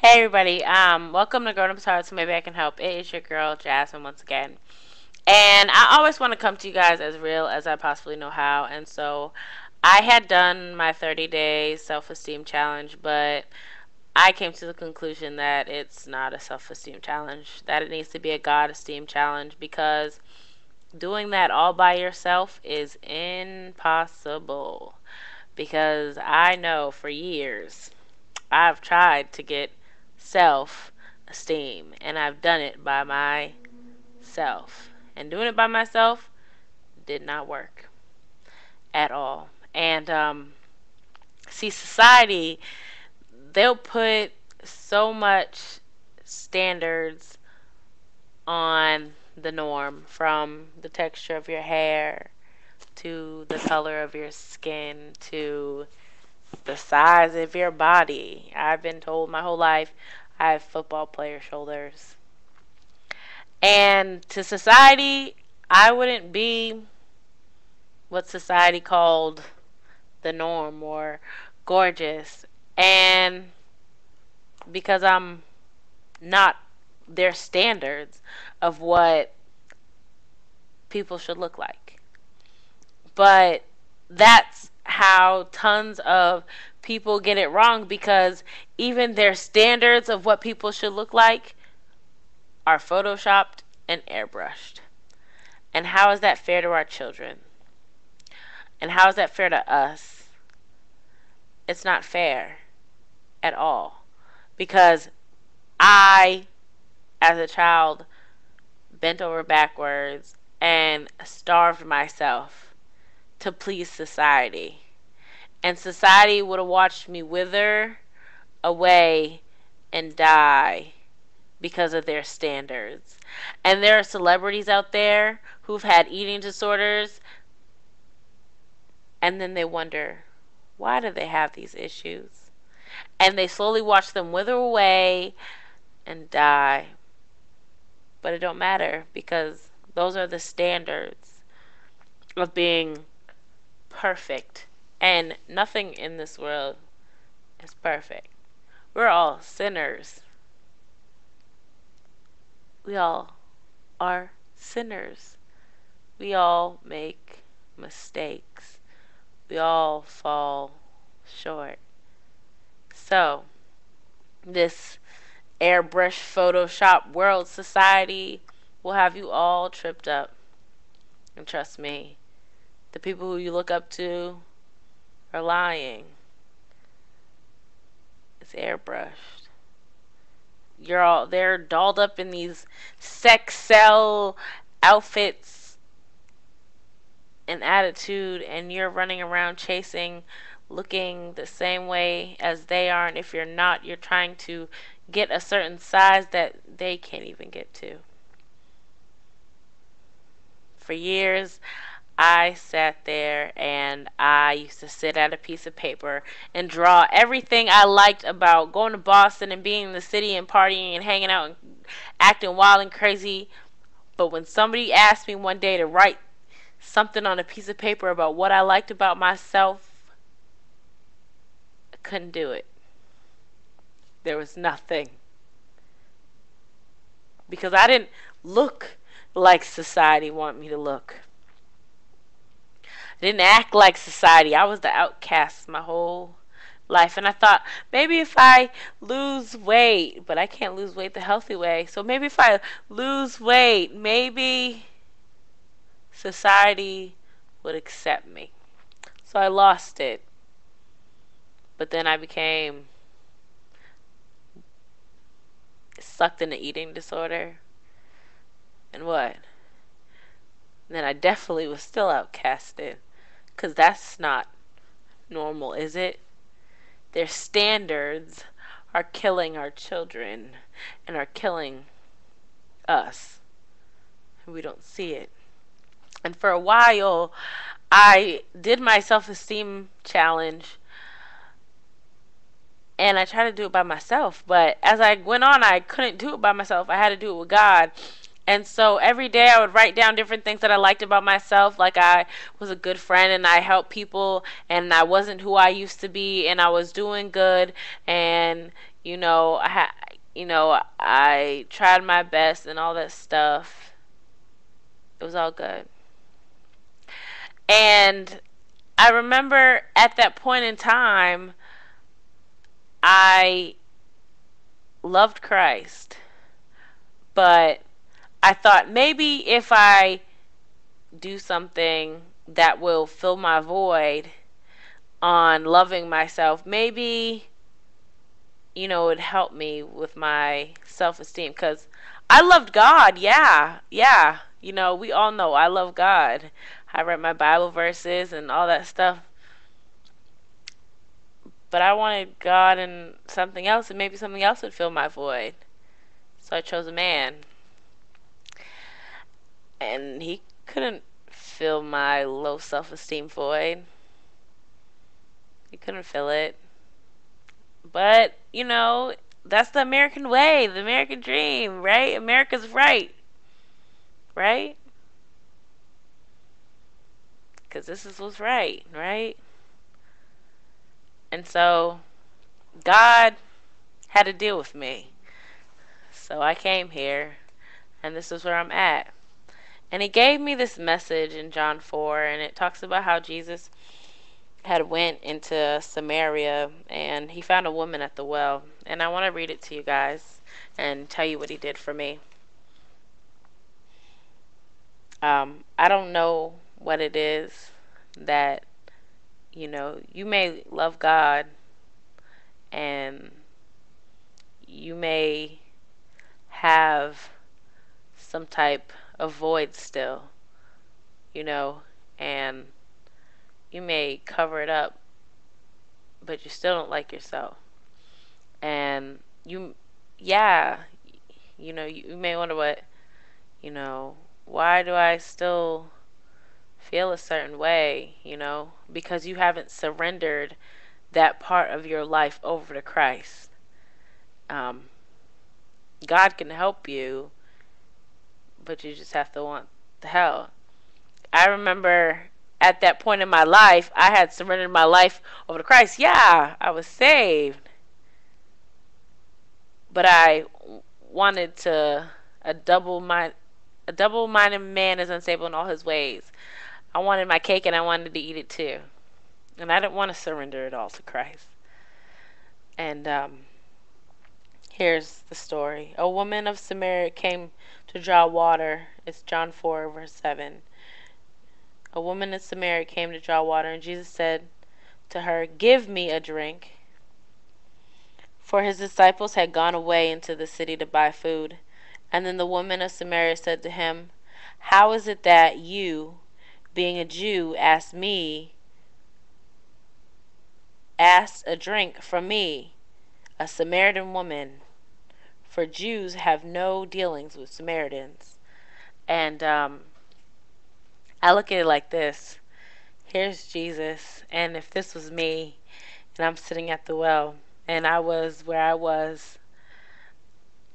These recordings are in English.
Hey everybody, welcome to Grown Up Hearts. Maybe I can help. It is your girl Jasmine once again, and I always want to come to you guys as real as I possibly know how. And so, I had done my 30-day self-esteem challenge, but I came to the conclusion that it's not a self-esteem challenge. That it needs to be a God-esteem challenge because doing that all by yourself is impossible. Because I know for years I've tried to get self esteem and I've done it by myself. And doing it by myself did not work at all. And see, society, they'll put so much standards on the norm, from the texture of your hair to the color of your skin to the size of your body. I've been told my whole life I have football player shoulders. And to society, I wouldn't be what society called the norm or gorgeous. And because I'm not their standards of what people should look like. But that's how tons of people get it wrong, because even their standards of what people should look like are photoshopped and airbrushed. And how is that fair to our children? And how is that fair to us? It's not fair at all. Because I, as a child, bent over backwards and starved myself to please society. And society would have watched me wither away and die because of their standards. And there are celebrities out there who've had eating disorders, and then they wonder, why do they have these issues? And they slowly watch them wither away and die. But it don't matter, because those are the standards of being perfect. And nothing in this world is perfect. We're all sinners. We all are sinners. We all make mistakes. We all fall short. So, this airbrush Photoshop world society will have you all tripped up. And trust me, the people who you look up to are lying. It's airbrushed. They're dolled up in these sex cell outfits and attitude, and you're running around chasing, looking the same way as they are. And if you're not, you're trying to get a certain size that they can't even get to. For years, I sat there and I used to sit at a piece of paper and draw everything I liked about going to Boston and being in the city and partying and hanging out and acting wild and crazy. But when somebody asked me one day to write something on a piece of paper about what I liked about myself, I couldn't do it. There was nothing. Because I didn't look like society wanted me to look. I didn't act like society. I was the outcast my whole life. And I thought, maybe if I lose weight, but I can't lose weight the healthy way. So maybe if I lose weight, maybe society would accept me. So I lost it. But then I became sucked into eating disorder. And what? And then I definitely was still outcasted. Because that's not normal, is it? Their standards are killing our children and are killing us. And we don't see it. And for a while, I did my self-esteem challenge. And I tried to do it by myself. But as I went on, I couldn't do it by myself. I had to do it with God. And so every day I would write down different things that I liked about myself. Like I was a good friend and I helped people and I wasn't who I used to be and I was doing good. And, you know, I tried my best and all that stuff. It was all good. And I remember at that point in time, I loved Christ. But I thought maybe if I do something that will fill my void on loving myself, maybe, it would help me with my self esteem. Because I loved God, yeah, yeah. We all know I love God. I read my Bible verses and all that stuff. But I wanted God and something else, and maybe something else would fill my void. So I chose a man. And he couldn't fill my low self esteem void. He couldn't fill it. But, that's the American way, the American dream, right? America's right. Right? Because this is what's right, right? And so, God had to deal with me. So I came here, and this is where I'm at. And he gave me this message in John 4, and it talks about how Jesus had went into Samaria, and he found a woman at the well. And I want to read it to you guys and tell you what he did for me. I don't know what it is that, you may love God, and you may have some type of void still, and you may cover it up, but you still don't like yourself. And yeah, you may wonder why do I still feel a certain way, because you haven't surrendered that part of your life over to Christ. God can help you, but you just have to want the help. I remember at that point in my life, I had surrendered my life over to Christ. Yeah, I was saved. But I wanted to a double-minded man is unstable in all his ways. I wanted my cake and I wanted to eat it too. And I didn't want to surrender it all to Christ. And here's the story. A woman of Samaria came to draw water. It's John 4, verse 7. A woman in Samaria came to draw water, and Jesus said to her, "Give me a drink." For his disciples had gone away into the city to buy food. And then the woman of Samaria said to him, "How is it that you, being a Jew, ask a drink from me, a Samaritan woman? For Jews have no dealings with Samaritans." And I look at it like this. Here's Jesus, and if this was me, and I'm sitting at the well, and I was where I was,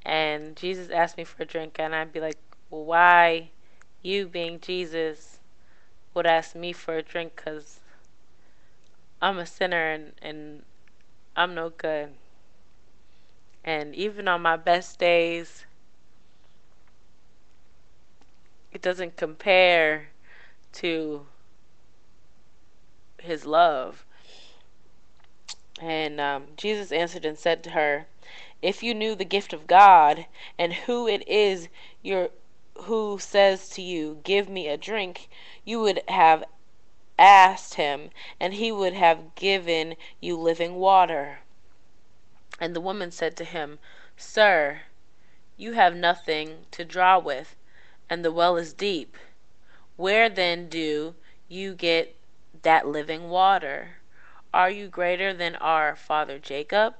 and Jesus asked me for a drink, and I'd be like, well, why you, being Jesus, would ask me for a drink? Because I'm a sinner, and I'm no good. And even on my best days, it doesn't compare to his love. And Jesus answered and said to her, "If you knew the gift of God, and who it is who says to you, 'Give me a drink,' you would have asked him, and he would have given you living water." And the woman said to him, "Sir, you have nothing to draw with, and the well is deep. Where then do you get that living water? Are you greater than our father Jacob,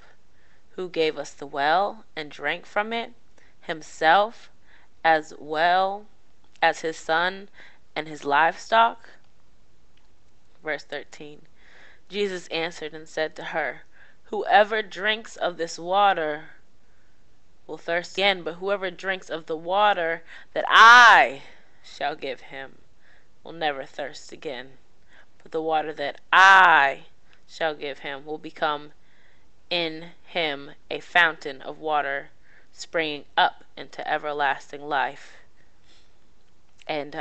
who gave us the well and drank from it himself, as well as his son and his livestock?" Verse 13. Jesus answered and said to her, "Whoever drinks of this water will thirst again, but whoever drinks of the water that I shall give him will never thirst again. But the water that I shall give him will become in him a fountain of water springing up into everlasting life. And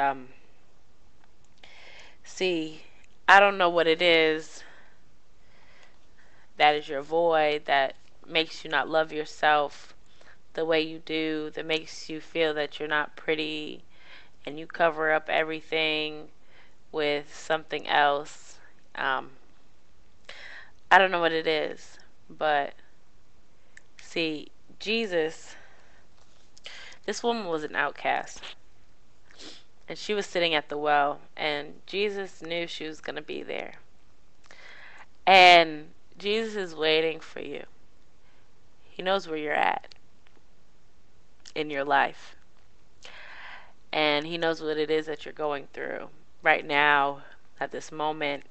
see, I don't know what it is that is your void that makes you not love yourself the way you do, that makes you feel that you're not pretty and you cover up everything with something else. Um, I don't know what it is, but see, Jesus, this woman was an outcast, and she was sitting at the well, and Jesus knew she was going to be there. And Jesus is waiting for you. He knows where you're at in your life, and He knows what it is that you're going through right now, at this moment,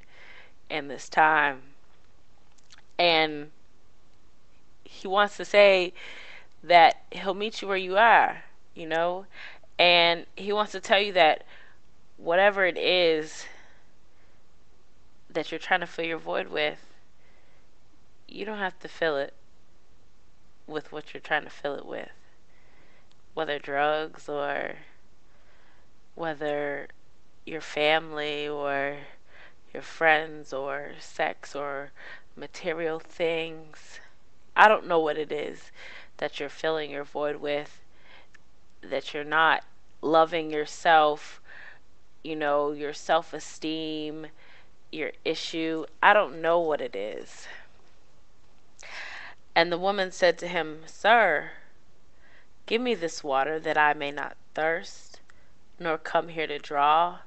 in this time. And He wants to say that He'll meet you where you are, you know? And He wants to tell you that whatever it is that you're trying to fill your void with, you don't have to fill it with what you're trying to fill it with. Whether drugs or whether your family or your friends or sex or material things. I don't know what it is that you're filling your void with, that you're not loving yourself, your self-esteem, your issue. I don't know what it is. And the woman said to him, Sir, give me this water that I may not thirst, nor come here to draw.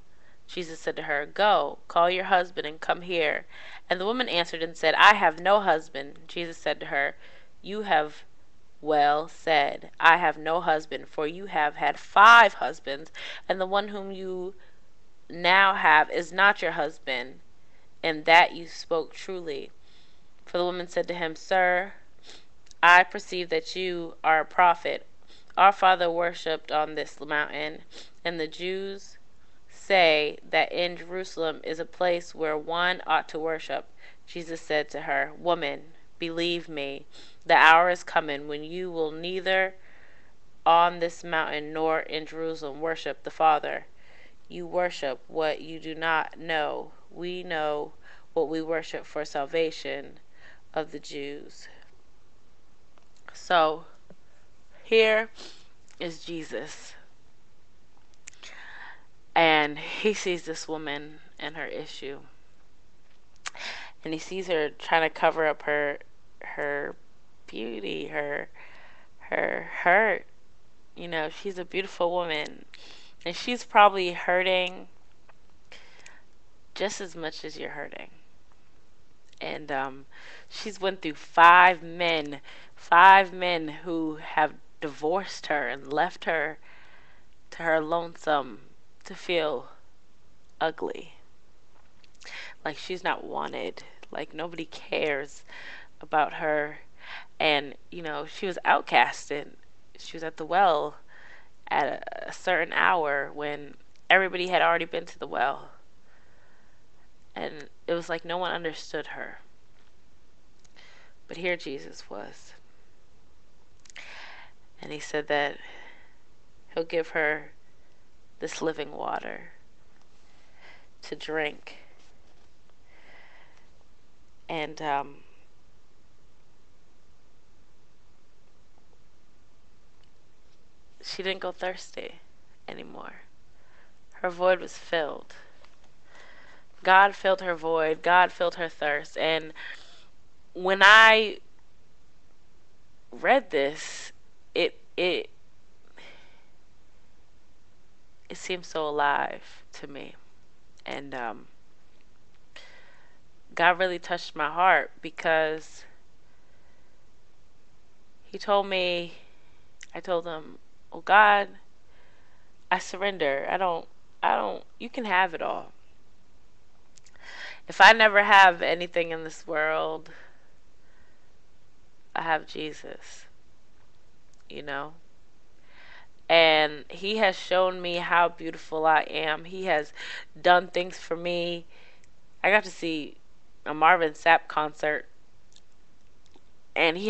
Jesus said to her, Go, call your husband and come here. And the woman answered and said, I have no husband. Jesus said to her, You have well said, I have no husband, for you have had 5 husbands, and the one whom you now have is not your husband, and that you spoke truly. For the woman said to him, Sir, I perceive that you are a prophet. Our father worshipped on this mountain, and the Jews say that in Jerusalem is a place where one ought to worship. Jesus said to her, Woman, believe me, the hour is coming when you will neither on this mountain nor in Jerusalem worship the Father. You worship what you do not know. We know what we worship, for salvation of the Jews. So, here is Jesus. And He sees this woman and her issue. And He sees her trying to cover up her beauty, her hurt. She's a beautiful woman. And she's probably hurting just as much as you're hurting. And she's went through 5 men who have divorced her and left her to her lonesome, to feel ugly, like she's not wanted, like nobody cares about her. And she was outcasted. She was at the well at a certain hour when everybody had already been to the well, and it was like no one understood her. But here Jesus was, and He said that He'll give her this living water to drink. And she didn't go thirsty anymore. Her void was filled. God filled her void. God filled her thirst. And when I read this, it seems so alive to me. And God really touched my heart, because He told me, I told Him, oh God, I surrender. I don't, you can have it all. If I never have anything in this world, I have Jesus, And He has shown me how beautiful I am. He has done things for me. I got to see a Marvin Sapp concert, and he